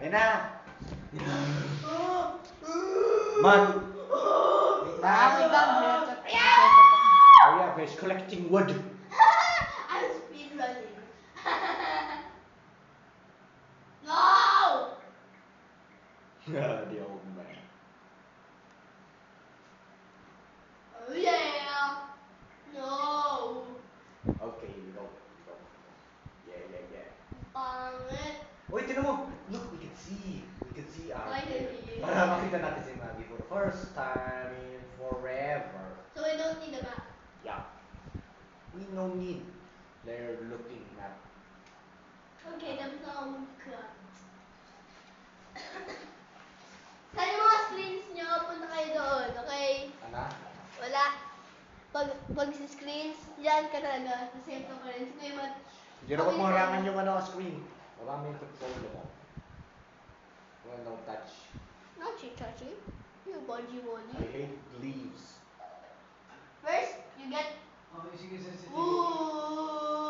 Yan na. Man. Wait lang. Wait lang, headset. Hurry up, he's collecting wood. I'm speedrunning. No! The old man. Oh yeah! No! Okay, go. Yeah. Pangit. Wait, tinan mo. Look, we can see. We can see our Finally. Para makita natin si Maggie for the first time in forever. So we don't need a map. Yeah. We no need. They're looking at. Okay, the sound cut. Saan yung mga screens nyo? Punta kayo doon, okay? Ana? Wala. Pag si screens, dyan ka talaga. Sa save ka rin. Sige, Hindi na mo harangan yung screen. Baba mo yung controller mo. Well, no touch. No touching. You bodgy I body. hate leaves. First, you get Okay, sige, sige. wood.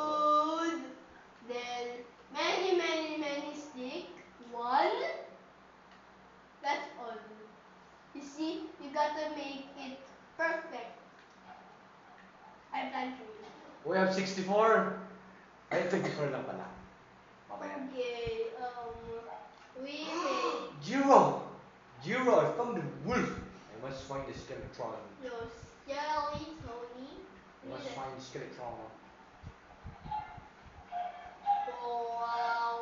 Then, many stick. One. That's all. You see, you gotta make it perfect. I plan for you. We have 64. Ay, 24 lang pala. Mamaya. Okay, we made Jiro! I found a wolf! I must find the Skeletron. your jelly, Tony. I must find the Skeletron. Go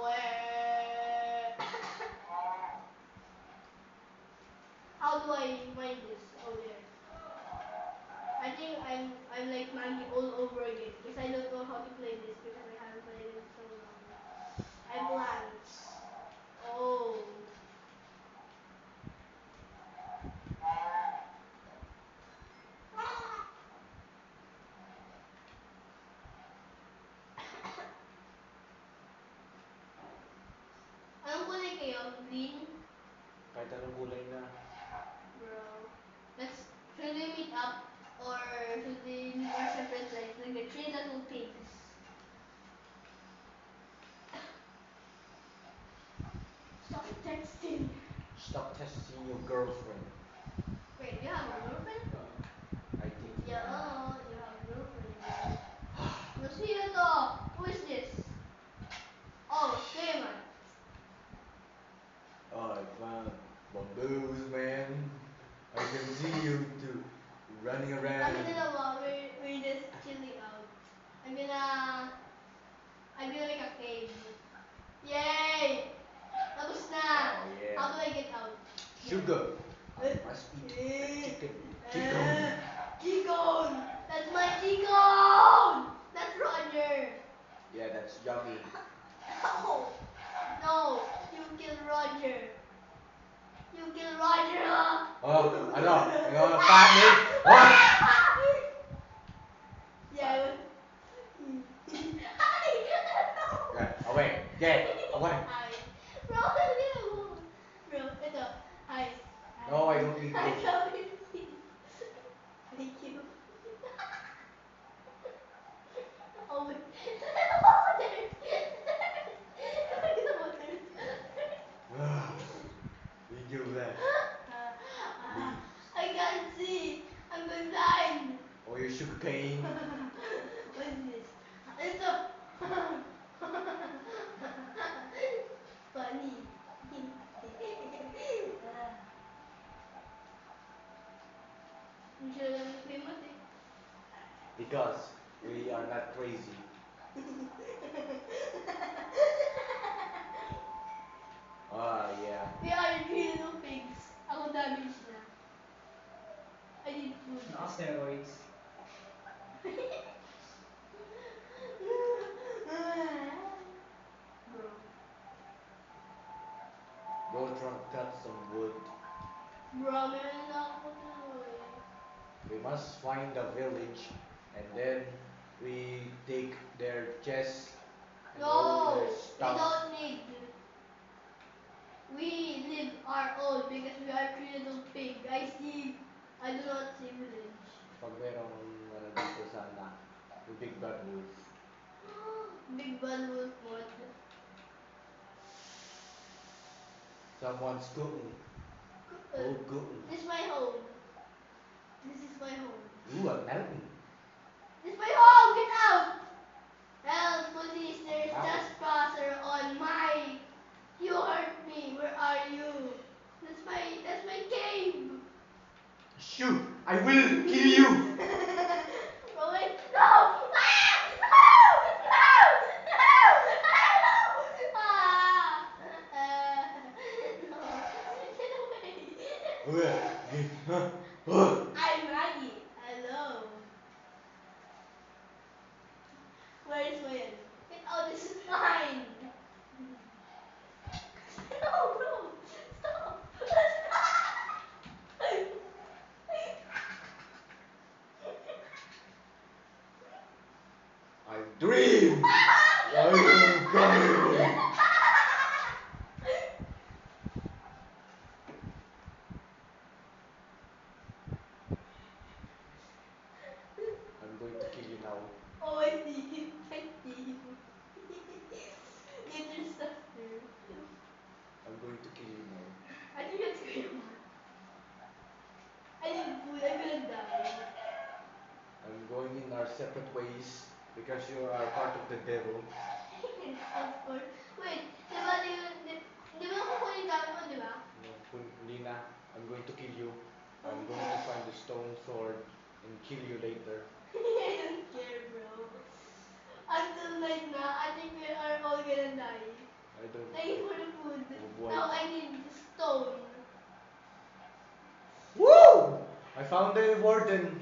away. How do I find this? Oh, there. I think I'm like Maggie all over again because I don't know how to play this because I haven't played it so long. I blanked. Oh. Anong kulay kayo? Green? Kahit anong kulay na. Bro. Should we meet up or should we meet our separate lives like the three little pigs? Stop texting. Stop testing your girlfriend. Wait, you have a girlfriend? I think Yeah, you have a girlfriend. Rosito, who is this? Oh, Damon. Oh, I found bamboos, man. I can see you two running around. Kami dalawa, we're just chilling out. I'm gonna make a cave. Yay! Tapos na! Oh, yeah. How do I get out? Sugar. I must eat the chicken. Chicken! That's my chicken! That's Roger! Yeah, that's yummy. No! No! You kill Roger! You kill Roger! Oh, ano? Ano? Fatty? What? Yeah, Yeah, away. Get away. Hi. Bro, ito. Hi. No, I don't need Hi, this. Gavin. Thank you. Oh, wait. We do that. I can't see. I'm blind. Oh, your sugar cane. What is this? It's a funny. You should have famous. Because we are not crazy. Ah, yeah. We are three little pigs. Ako damage na. I need food. Naka-steroids. Bro. Go cut some wood. Bro, meron na ako tuloy. We must find a village and then we take their chests and all No, their we stuff. don't need. We live our own because we are three little pig. I do not see village. Pag merong dito sana, yung big bad wolf. Big bad wolf mod. Someone's cooking. Oh, cooking. This is my home. This is my home. Ooh, a mountain. This is my home. Get out. Help, police. There's Ow. trespasser on my. You hurt me. Where are you? That's my cave. Shoot! I will kill you! Oh wait, no! Ah! No! No! No! Ah! No. Get away. I'm Maggie. Hello. Where is my end? Oh, this is mine. No, bro. Stop. I dream! I am coming! I'm going to kill you now. Oh, I see him. I see him. Interceptor. I'm going to kill you now. I think that's good. I need food. I'm gonna die. I'm going in our separate ways because you are part of the devil. Of course. Wait, di ba kukunin gamit mo, di ba? No, hindi na. I'm going to kill you. I'm Okay. going to find the stone sword and kill you later. I don't care, bro. Until night na, I think we are all gonna die. I don't. Thank you for the food. Oh, boy. Now I need the stone. Woo! I found the warden.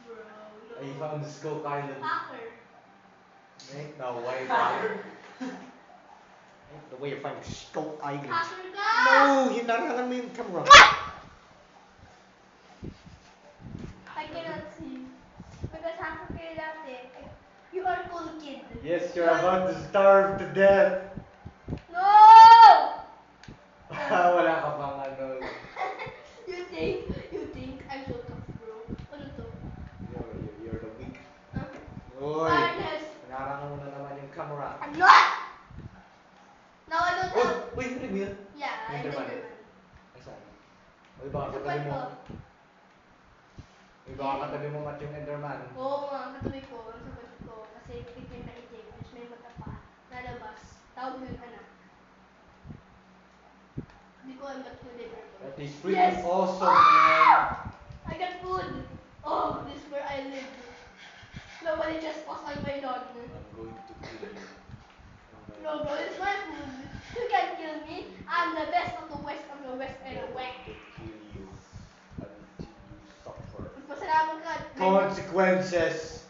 Bro, no. I found the Skull Island. Hacker. Ain't no way. Ain't the way you find the Skull Island. Hacker ka! No! Hinarangan mo yung camera. I cannot see. Because hacker kayo dati. You are cool kid. Yes, you're about to starve to death. No! Wala ka pang ano. You think I'm so tough, bro? Ano to? You're the weak. Huh? Oy! Darkness. Hinarangan mo na naman yung camera. I'm not! Now I don't Oh! have... Uy, reveal. Yeah, I Enderman. Enderman. Ay, saan? Uy, baka Sa katabi mo. ko. Uy, baka katabi mo mat yung Enderman. Oo nga, katabi ko. Ang sabat ko. Kasi itim na itim. Tapos may mata pa. Lalabas. Tawag ko yung anak. Hindi ko alam ba't kulay purple. That is freaking Yes! awesome, Ah! man. I got food! Oh, this is where I live. Nobody just pass on my lawn. I'm going to kill you. No, bro, it's my food. You can't kill me. I'm the best of the West and the West and the I'm West. going to kill you until you suffer Magpasalamat ka. consequences.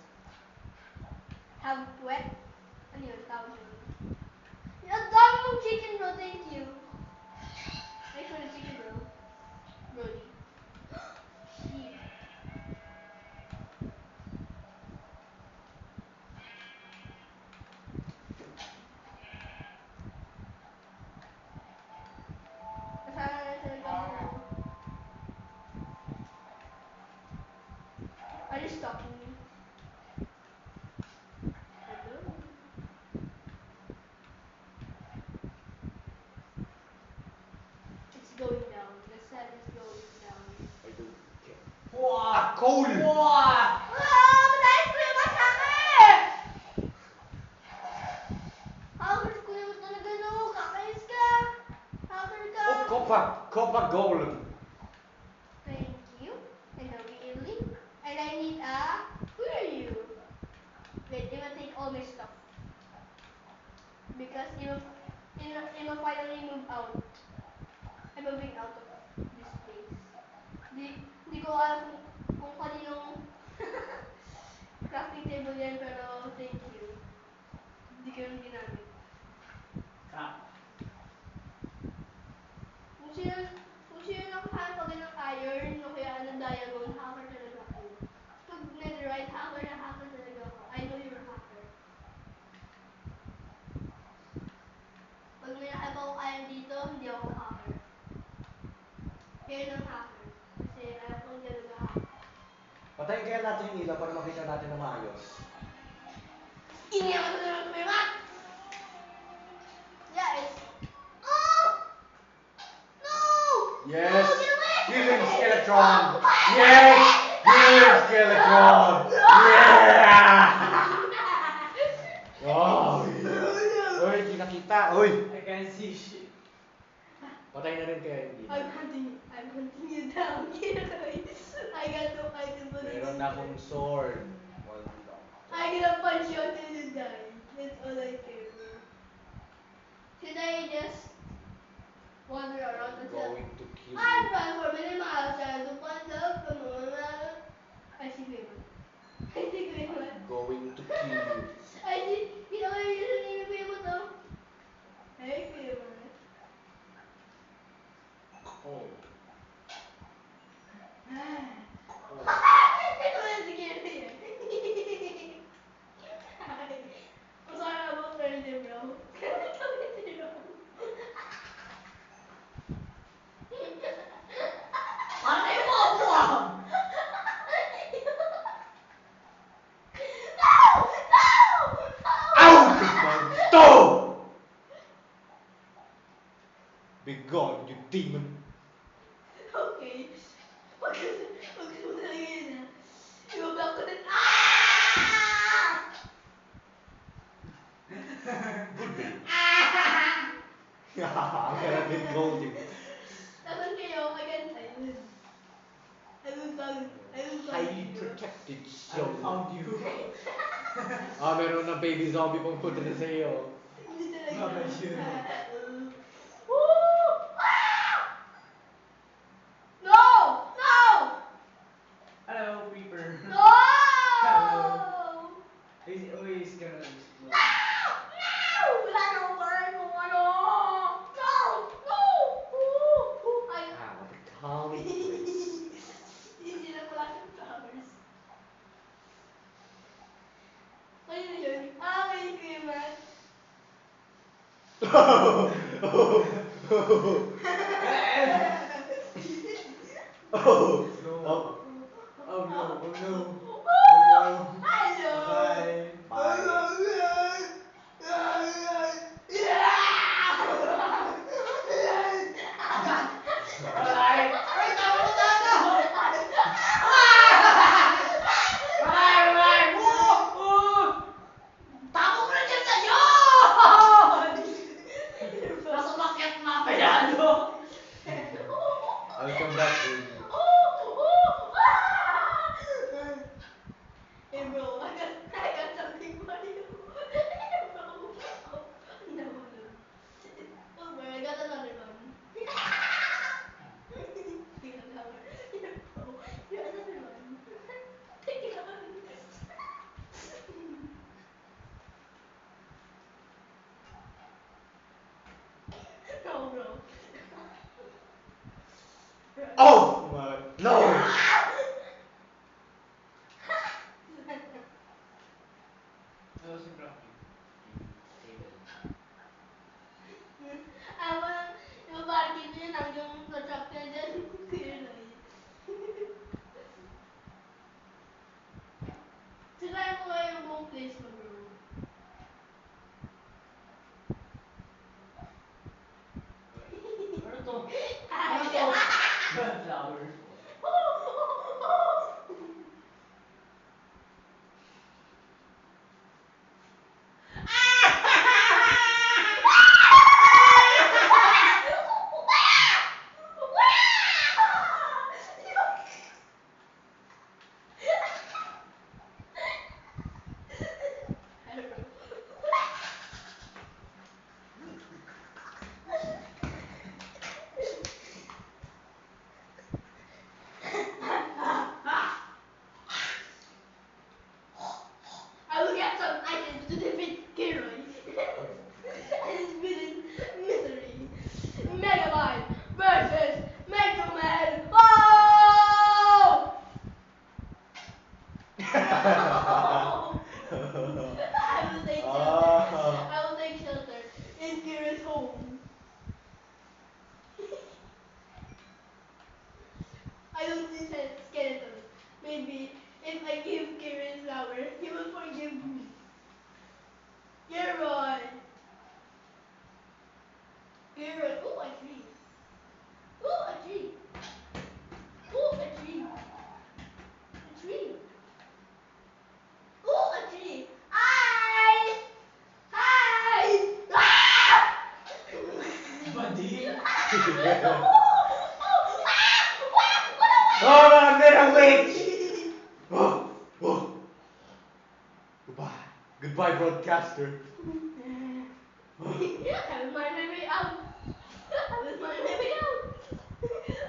Have wet? Ano yun? Tawag yun. Ang dami mong chicken, bro. Thank you. Thanks for the chicken, bro. Brody. Sheep. Kasama na talaga ako. Are you stalking me? Hello? It's going down. The sun is going down. I don't care. Wow! Coal! Wow! Ah! Mataas ko yung masakit! Hackers ko yung talaga, no? Kakayos ka! Hacker ka! Oh, copper gold. Thank you. And a really. And I need a... Who are you? Wait, it will take all my stuff. Because it will finally move out. I'm moving out of this place. Di ko alam kung kaninong crafting table yan, pero thank you. Hindi ko yung ginamit. Ah. Kung sino nakahanap agad ng iron o kaya ng diamond, hacker talaga ako. Pag netherite, hacker na hacker talaga ako. I know you're a hacker. Pag may nakita akong iron dito, hindi ako hacker. Kaya ng hacker. Kasi ayaw ko hindi nag-hack. Patayin kaya natin yung ilaw para makita natin na maayos. Iniyak ko naman kumimat! Yeah, it's... Oh! Skeletron! Yes! Yes, Skeletron! Yeah! Oh, uy, di nakita. Uy! I can see shit. Patay na rin kaya hindi. I'm hunting you down here. I got no item for the Meron na akong sword. Wala. I'm gonna punch you until you die. That's all I care, bro. Should I just wander around I'm until going to kill I you. run for many miles and to find love from I see Clayman. I see Clayman. I'm going to kill you. I see. You know what you shouldn't even be able to. Hey Clayman. Oh. Oh. Let's get here. I'm sorry about earlier, bro. Ano yung mabuwang? Out of my stone! Be gone, you demon! Okay. Wag mo na yun ah. Ibablock ko din. Ah! Good day. I'm gonna be gold you. Tasan kayo, against island. I will find Highly you. protected I zone. found you. Meron ng baby zombie pang punta na sa'yo. Hindi talaga. Mama, yun. Woo! Ah! No! No! Hello, creeper. No! He's always gonna explode. No! No! Wala na akong parang kung ano! No! No! Ay! What a calming place. Hindi na pala siyang flowers. Ayun yun. May creamer. Oh, oh, oh, No. oh. Oh no, oh no. Hello! Bye. Bye. Alright. Ay, tama na tayo. Alright. Tama mo na dyan sa yun! Nasa bakit na payado? I'll come back with you. Hey bro, I got something for you. Hey bro. No, no. Don't worry, I got another one. Take another one. Here, bro. Here's another one. Take it on. No, bro. Oh my no! I was dropping table. Yung parking niya hanggang sa truck niya dyan. Clear na yun. Sirayan ko nga yung buong place mo, bro. Ano to? Ay, Ano to? Flowers. I will get some items to defeat Kiroy. And his villain misery. Megamind versus Metro Man. Oh! I will take shelter. I will take shelter in Kiroy's home. I don't see skeletons. Maybe if I give Kiroy flower, he will forgive me. Kiroy! Kiroy! Oh, a tree! Oh, a tree! Oh, Oh, I'm gonna wait! Oh, oh. Goodbye. Goodbye, broadcaster. I will find my way out. I will find my way out.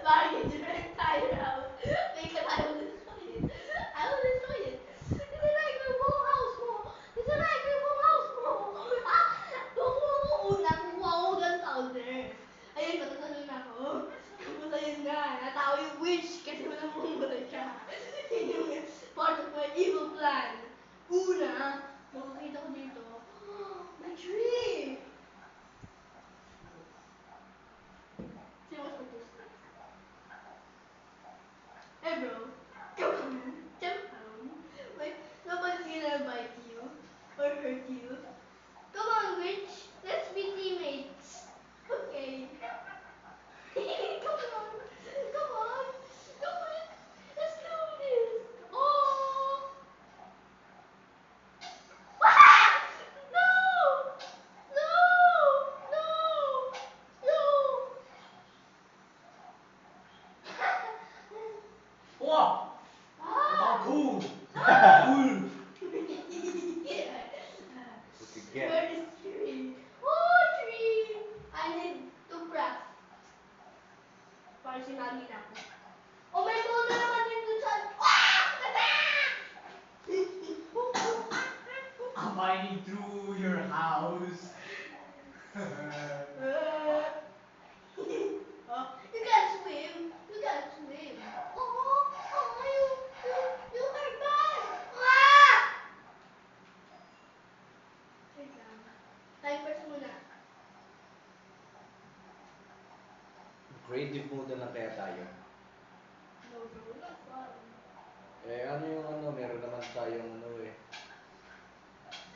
Bargain your entire house. Because I will destroy it. I will destroy it. It's a microphone house mo. It's a microphone house mo. Ah! Nakuha ko gunpowder. Ayun, matatalon ako. Tapos ayun nga, natawa yung witch kasi walang mumulay siya. Yun yung part of my evil plan. Una, makakita ko dito, my tree! See what's up this next. Hey bro, come on, jump down. Wait, nobody's gonna bite you or hurt you. Come on, witch, let's be teammates. Okay. Come on, come on, come on, let's do this. Oh! Ah! No! No! No! No! Wow! Ah! Cool! Cool! What you get? Where is tree? Oh, tree! I need to craft. Para sinagi na ako. Oh, may ball na naman din dun sa... Ah! I'm mining through your house. Oh, you can't swim. You can't swim. You are bad. Ah! Wait lang. Time first muna. Creative mode na lang kaya tayo. No, bro, not fun. Eh, ano yung ano, meron naman tayong ano eh.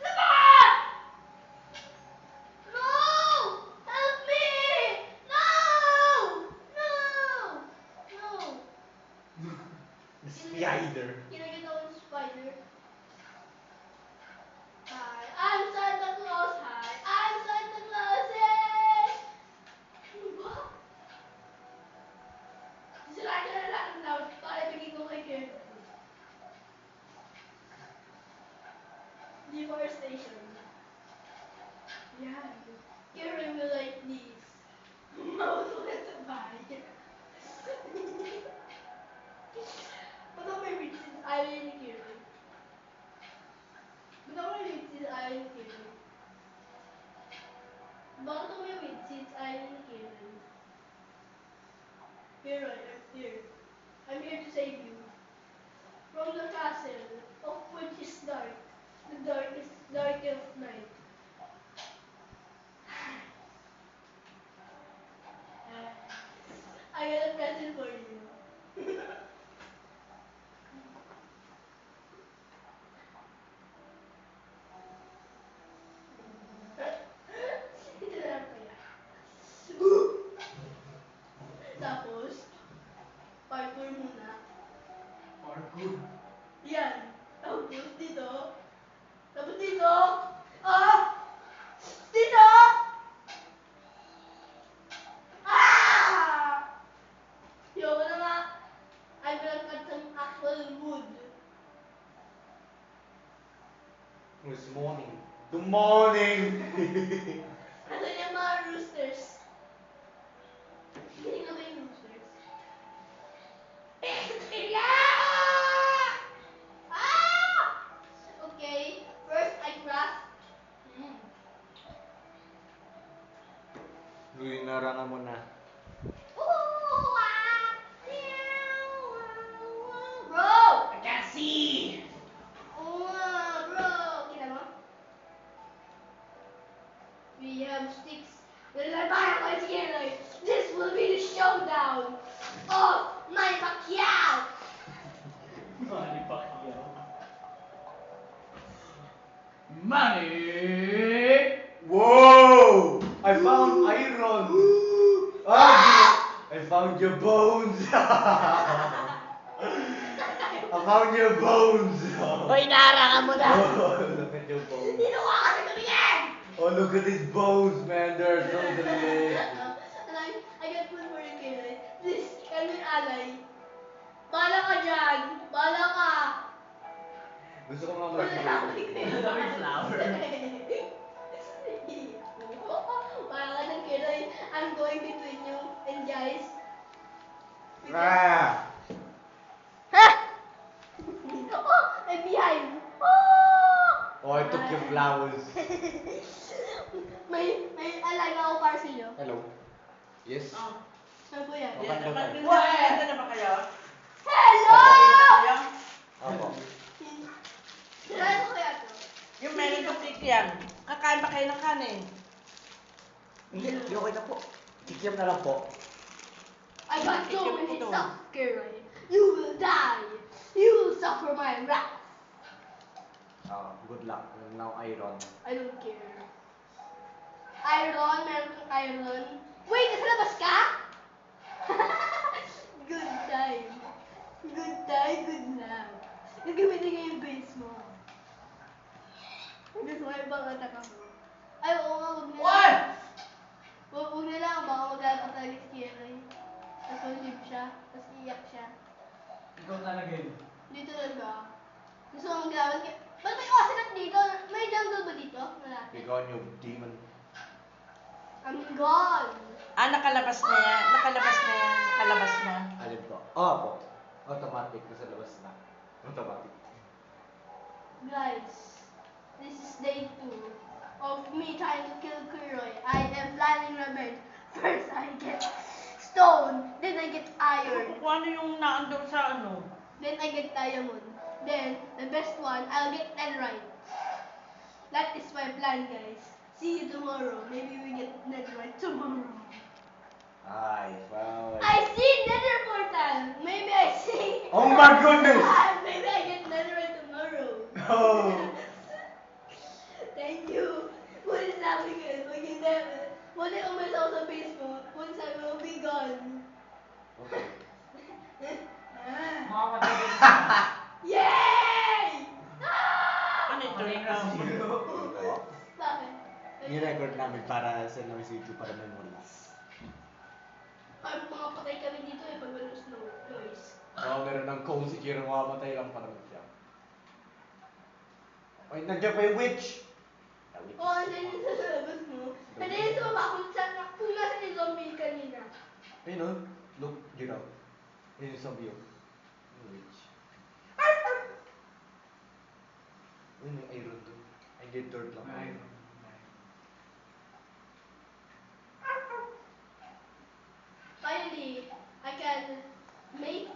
Laban! No! Help me! No! No! No! The spider. Can I get on spider? Hi, I'm Santa Claus. Hi, I'm Santa Claus. Hey! What? Sila ka na lang now. Para bigay ko kay Kevin. Deforestation. Yan. Karen will like these. Mawala sa bahay. Ba't ako may read since ayaw ni Karen? Ba't ako may read since ayaw ni Karen? Bakit ako may read since ayaw ni Karen? Karen, I'm here. I'm here to save you. From the castle of which is dark. The darkest, darkest night. I got a present for you. Ito na lang kaya. Tapos, parkour muna. Parkour. Yan. Tapos dito. Tapos dito. Ah! Dito! Ah! Yoko na nga. I'm gonna cut some actual wood. It's morning. Good morning! Asan yung mga roosters? Hindi nga ba yung roosters? Ah! Okay, first I craft. Luy, narangan mo na. Bro! I can't see! Bro! Kita mo? We have sticks. This will be the showdown of my Pacquiao! Manny Pacquiao. Manny! Whoa! I found iron! I found your bones! I found your bones! Hoy, narangan mo na! Oh, look at your bones. Dito ka kasi tumingin! Oh, look at these bones, man. They're so delicious. And I got Bahala ka dyan. Bahala ka. Gusto ko nga Wala na ako mag-play. Daming flower. Wala ka ng Kiroy. I'm going between you and guys. Ah! Oh, I'm behind. Oh! Oh, I took your flowers. May alaga ako para sa iyo. Hello. Yes. Oh. Ano po yan? Okay. Maganda na ba kayo? Hello! Kayo? Opo. Saan ko kaya to? Yung meron pa yan. Kakain ba kayo ng kanin? Hindi, okay na po. Kikiam na lang po. I got so many stuff, Kiroy. You will die. You will suffer my wrath. Good luck. Now iron. I don't care. Iron, meron kang iron. Wait, nasa labas ka? Good time. Good time, good luck. Gagamitin ko yung base mo. Gusto mo ibang attack ako. Ay, oo nga, huwag na What? lang. Huwag na lang, baka magagalit talaga si Kiroy. Tapos malib siya, tapos iiyak siya. Ikaw talaga yun. Dito talaga. Gusto mo maglaban kaya... Ba't may ocelot dito? May jungle ba dito? Malapit. Be gone, you demon. I'm gone. Nakalabas na yan. Nakalabas na yan. Nakalabas na. Alin po? Opo. Automatic. Nasa labas na. Automatic. Guys, this is day 2 of me trying to kill Kiroy. I am planning revenge. First I get stone, then I get iron, Kung ano yung naandun sa ano? then I get diamond. Then, the best one, I'll get netherite. That is my plan, guys. See you tomorrow. Maybe we get netherite tomorrow. I found. I see nether portal. Maybe I see. Oh my goodness! Maybe I get netherite tomorrow. Oh. Thank you. What is happening? Wala umalis ako sa base mo. Wala sabi mo, be gone. Okay. Makakapagod sa Yay! Ah! Ano ito? Bakit? I-record namin para sa namin sa YouTube para memories. Ay, mga patay kami dito eh pag walang snow noise. Meron ng cone si Kiro, mamamatay lang para siya. Ay, nandiyan pa yung witch! The witch. Oo, andyan yun sa labas mo. Andyan yun sa baba kung nasa yung zombie kanina. Ayun o, look, you know. Ayun yung zombie yun. Yung witch. Ayun, may iron doon. I did dirt lang. Finally, I can make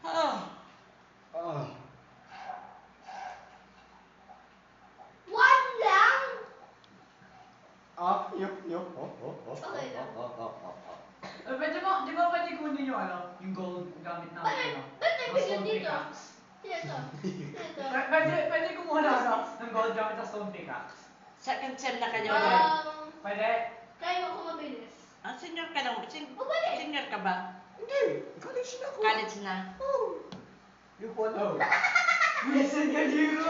Ah. one lang. Yup. Okay lang. Pwede mo, di ba pwede kunin yung ano? Yung gold gamit na Bakit? Ba't may bigyan dito? Sino to? Sino to? Pwede kumuha na ano? Ng gold gamit na stone pickaxe. Second sem na kayo ulit. Pwede? Kaya ako mabilis. Senior ka lang. Pwede. Senior ka ba? Hindi, college na ako. College na. Oh. Yung po ano? Listen ka, Jiro!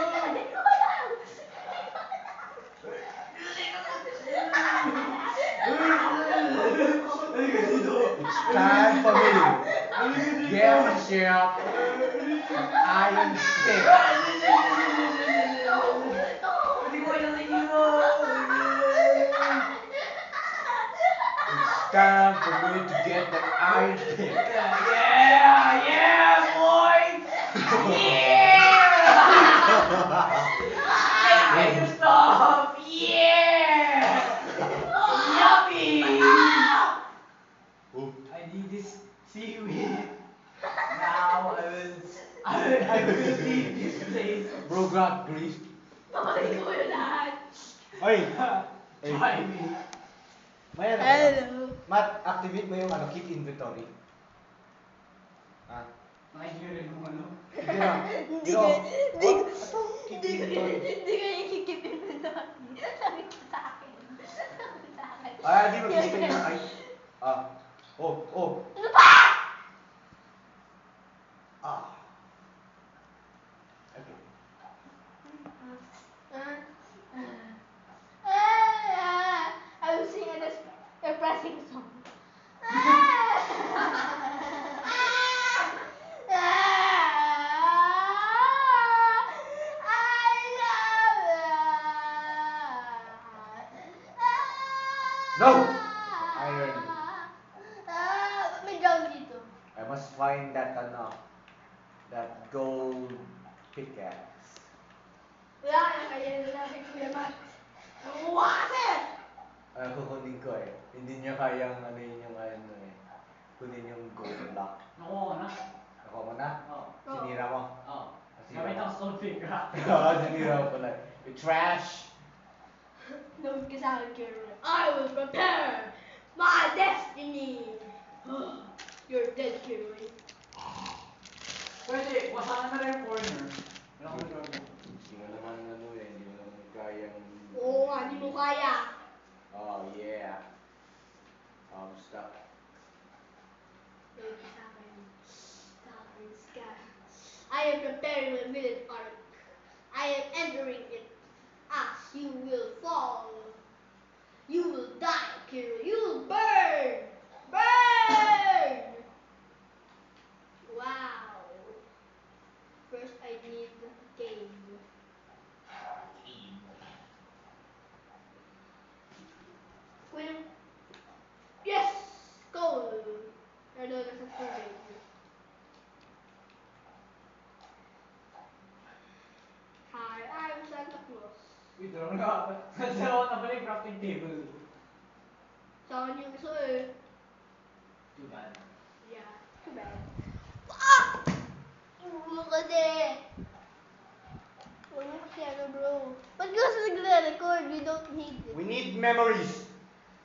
It's time for me. Get yourself iron stick. Hindi ko alam na Jiro! It's time for me to get that iron stick. Yeah, boy! Yeah! Hey, stop! Yeah! Yummy! Oh. I need this seaweed. Now I will leave this place. Bro got grease. Papatay ko yung lahat. Ay! Try me. Mayroon. Hello. Matt, activate mo yung ano, keep inventory. Nakikita mo ano? Hindi na. Hindi Yo. ko, hindi Oh, ko, ito, keep hindi ko, inventory. hindi ko ikikip inventory. Sabi ko sa akin. Sabi ko sa akin. Ay, di ba gusto niya? Ay. Oh. Ano pa? Okay. I was singing a depressing song. No! Iron. May drown dito. I must find that that gold pickaxe. Wala kaya na kay Kuya Max. Nanguha kasi! Ay, kukunin ko eh. Hindi niya kayang ano yun yung ano eh. Kunin yung gold block. Nakuha ko na. Nakuha mo na? Oo. Sinira mo? Oo. Sinira Gamit mo? ang stone pickaxe. Sinira mo pala. You trash! Note ka sa akin, Kiro. I will prepare my destiny! You're dead, Kiro. Pwede, wasakan na rin yung corner. Wala akong nagawa. Hindi mo naman ano eh. Hindi mo naman kayang... Oo nga, di mo kaya. Oh yeah. I'm stuck. Note ka sa akin. Sa akin, Sky. I am preparing my village arc. I am entering it. As you will fall. You will die, Kiro. You will burn! Burn! Wow. First, I need a cave. Well, yes! Goal! Pero nasa tubig. Hi, I'm Santa Claus. Wait, dalawa na. Dalawa na pala yung crafting table. Sa akin yung gusto eh. Too bad. Yeah, too bad. Ah! Ulo kasi. Ulo kasi ano bro. Ba't ka kasi nagre-record? We don't need it. We need memories.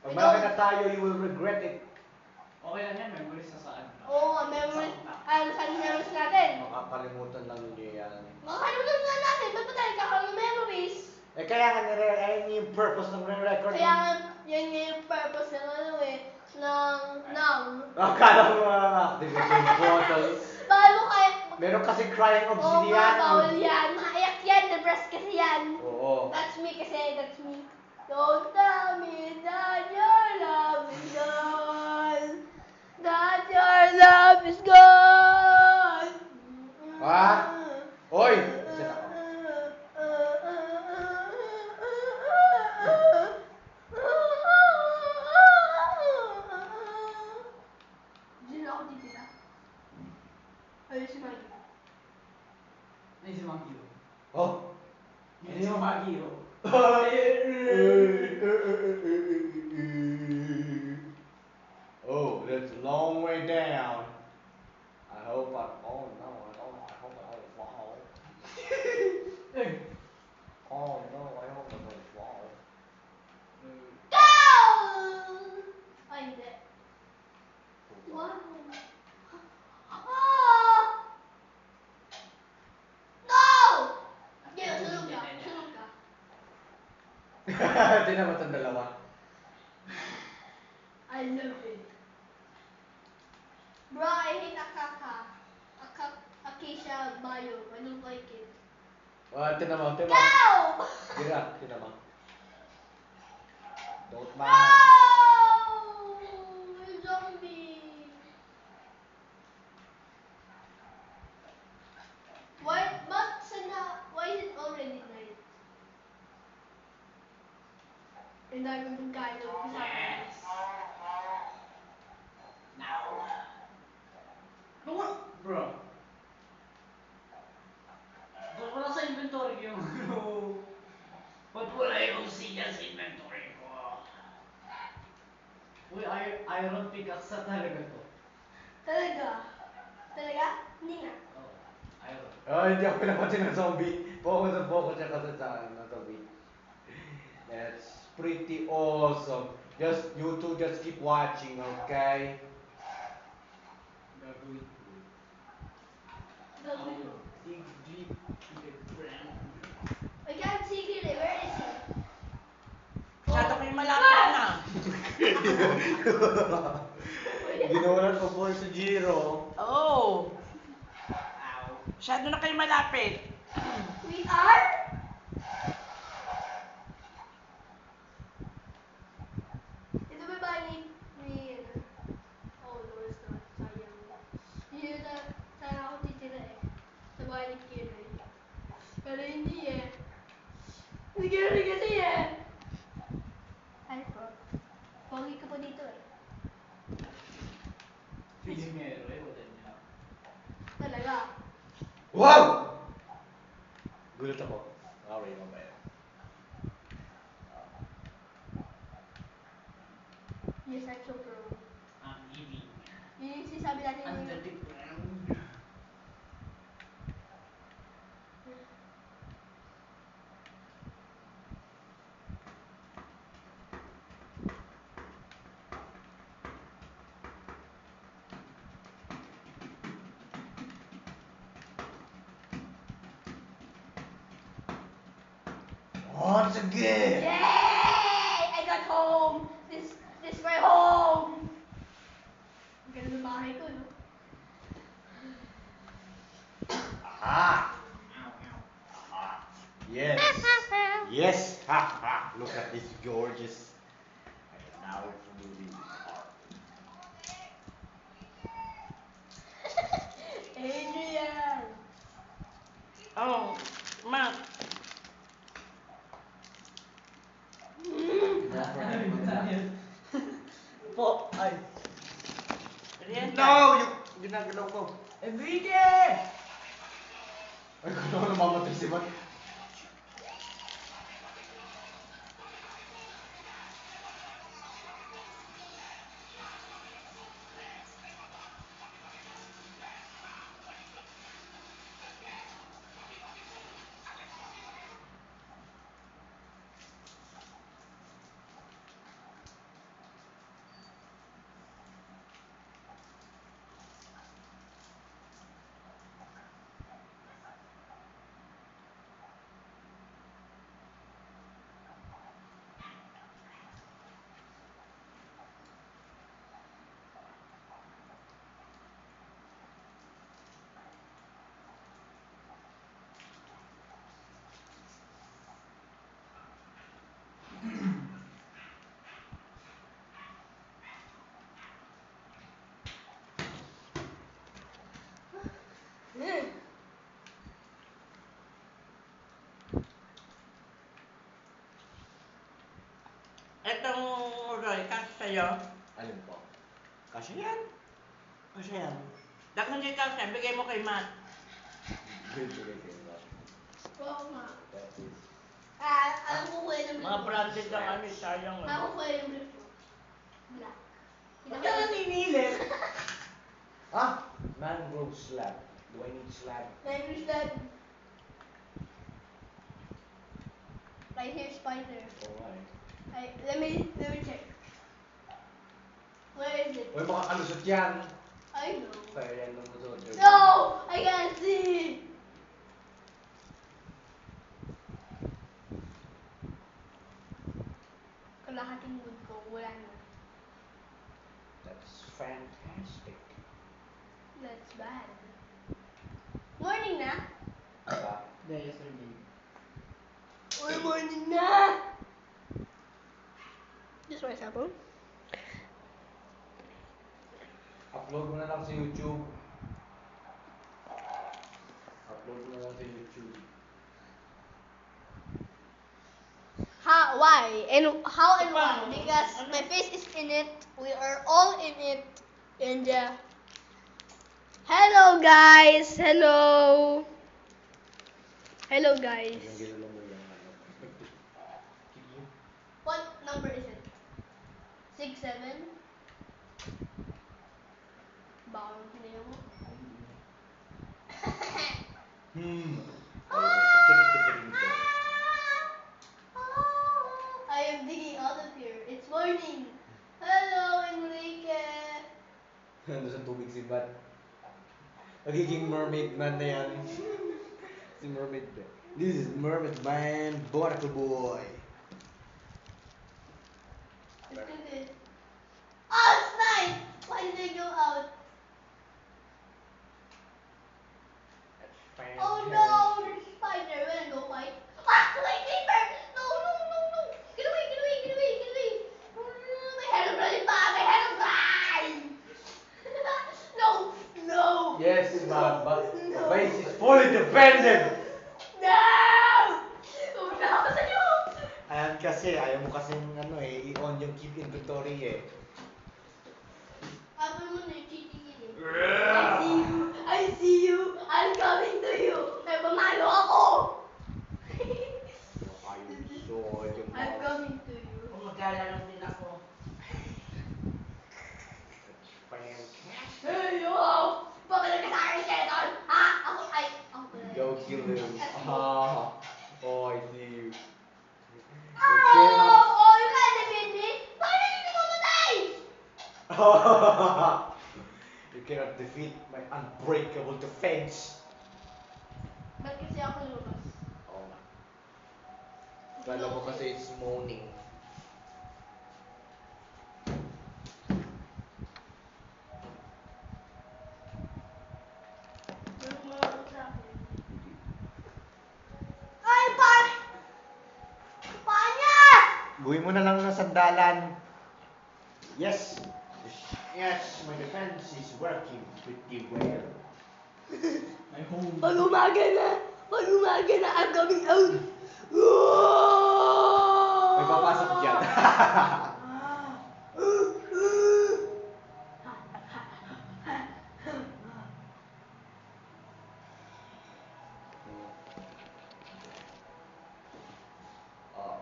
Pag I malaki don't- na tayo, you will regret it. Okay lang yan, memories na saan. Oo, memories. Ano saan memories natin? Makakalimutan lang niyo yan. Makakalimutan nga natin. Ba't ba tayo kakaroon ng memories? Eh kaya nga ayun yung purpose ng record. Kaya nga, yan nga yung purpose ng ano eh. Ng Akala mo activate yung bottles. Paano kaya? Meron kasi crying Oo nga, obsidian. bawal yan. Maiyak yan. Depressed kasi yan. Oo. That's me kasi, that's me. Don't tell me that your love is gone. That your love is gone. Ah? Hoy! Isa na ako. Diyan ako titira. Ayun si Maggie. Ay, si Maggie. Oh. Yun si Maggie. Oh, that's a long way down. I hope oh no, I hope I don't fall. Oh no, I hope I don't fall. Go! Ay, hindi. Wow. Ah! No! Gino, sunod ka. Sunod ka. Tinamat ang dalawa. I love it. Bro, I hate acacia biome. I don't like it. Tinamang. Go! Gira, tinamang. Don't No! mind. Zombie. Why is it already night? And I'm the guy that is Yes. Now. No, bro. Wala sa inventory yung ano. Ba't wala yung siya sa inventory ko? Uy, iron pickaxe sa talaga to. Talaga? Talaga? Hindi nga. Oh, iron. Hindi ako pinapatin ng zombie. Focus siya kasi sa zombie. That's pretty awesome. You two just keep watching, okay? Gagawin ko. Gagawin ko. Dig deep to the ground. I can't see Gilly. Where is he? Masyado kayo malapit na. Ginawalan ko po si Jiro. Oo. Ow. Masyado na kayo malapit. We are? Ito ba ba ni oh no, it's not. Sayang. Dito sana ako titira eh. Sa bahay ni Kiray. Pero hindi eh. Hindi Kiray kasi eh. Ay po. Pogi ka po dito eh. Pilimero eh, wala niya. Talaga. Wow! Gulat ako. Okay, mamaya. Yes, I'm so pro. I'm eating Yun yung sinasabi natin under yung... the ground. Once again! Yay! I got home! This my home! Ang ganda ng bahay ko, no? Aha! Ow, ow. Aha! Yes! Yes! Ha ha! Look at this gorgeous. And now it's moving apart. Adrian! Oh, Mac. Po, ay. Riyan No! Yung ginagalaw ko. Enrique! Ay, kung ano namamatay si Matt. Etong Roy, kasi sa'yo. Alin po? Kasi yan. Kasi yan. Dahil hindi kasi, bigay mo kay Matt. Bibigay kayo ba? Oo nga. That is... Alam ko kuya ng Mga blue. branded lang kami, sayang Ako eh. kuya ng blue. Black. Ba't ka naninilit? Ah! Mangrove slab. Do I need slab? Language that. Right here, spider. Oo nga eh. Let me check. Where is it? Uy, baka kalusot yan. I know. Kaya yan lumusot. No! I can't see! Kalahating wood ko, wala na. That's fantastic. That's bad. Morning na? Diba? Hindi, yesterday. Uy, morning na! This my sample. Upload mo na lang sa YouTube. Upload mo na lang sa YouTube. How? Why? And how and why? Paano? Because my face is in it. We are all in it. And hello guys. Hello. Hello guys. Hanggang ginala mo yung ano. What number is it? 6, 7? Baka pinayo mo. Check the printer. I am digging out of here. It's morning. Hello, Enrique. Nandun sa tubig si Bat. Magiging mermaid man na yan. Si mermaid ba? This is mermaid man, Barnacle boy. Let's do this. Oh, it's nice. Why did I go out? That's fantastic. Oh no, there's a spider. Wanna go fight? Ah, wait, paper! No, no, no, no! Get away, get away, get away, get away! My hair is running back, my hair is flying! No, no! Yes, but No. the base is fully defended. No! Umuna ako sa'yo! Ayan kasi, ayaw mo kasing ano i-on yung keep inventory eh. Apple mo na yung cheating yun eh. I see you, I'm coming to you. May pamalo ako. Ayun, so, yung I'm coming to you. Kung maglalaro din ako. Hey, yo! Bakit nagkasakit si Sheldon? Ha? Ako pala. Go kill him. That's me. Ah, oh, I see you. Oh, you can't defeat me. Bakit hindi ka mamatay? You cannot defeat my unbreakable defense. Ba't kasi ako lumabas? Oo nga. Kala mo kasi it's moaning. Pero kumawag sa akin. Ay, pare! Panya! Gawin mo na lang ng sandalan. Yes. Yes, my defense is working pretty well. My home. Pag umaga na, I'm coming out. May papasok dyan. Oh.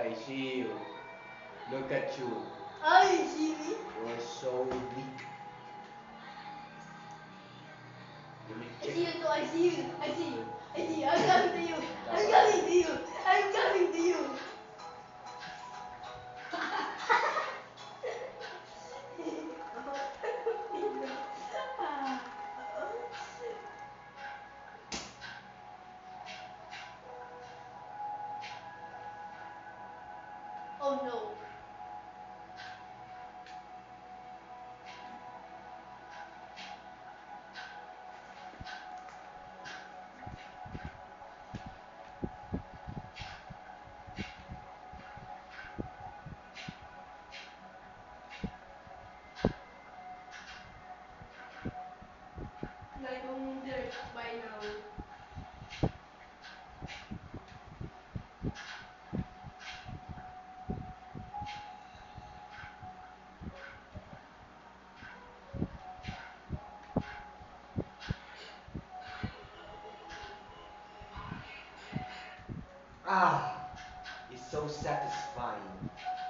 I see you. Look at you. Ay, Jimmy. You're so weak. Let me I check. see you too, I see you. I'm coming to you. I'm coming to you. Oh no. Like on dirt by now. Ah, it's so satisfying.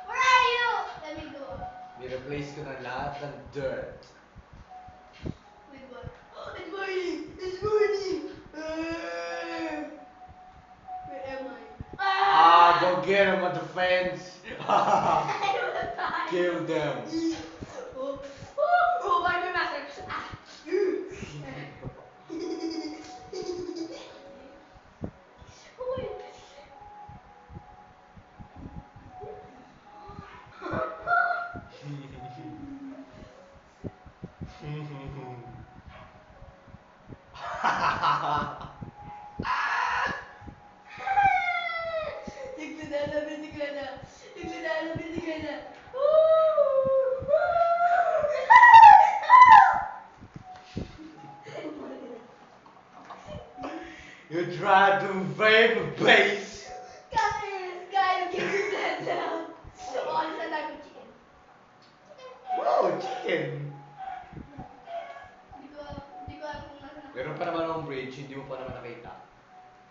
Where are you? Let me go. Ni-replace ko na lahat ng dirt. With what? It's morning! It's morning! Where am I? Go get him on defense. Kill them. Oh, my master! Bisikleta. You tried to invade my base. Guys, give me that now. Oh, this is like a chicken. Wow, chicken. Hindi ko alam kung nasa Meron pa naman akong bridge, hindi mo pa naman nakita.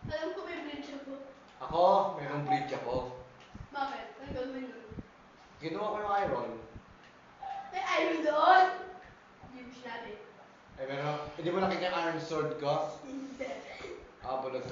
Alam ko may bridge ako. Ako, merong bridge ako. Bakit? Ang gagawin nun? Kinuha ko yung iron. May iron doon! Hindi mo sinabi. Ay, meron, hindi mo nakita yung iron sword ko? Hindi. Bulot ko.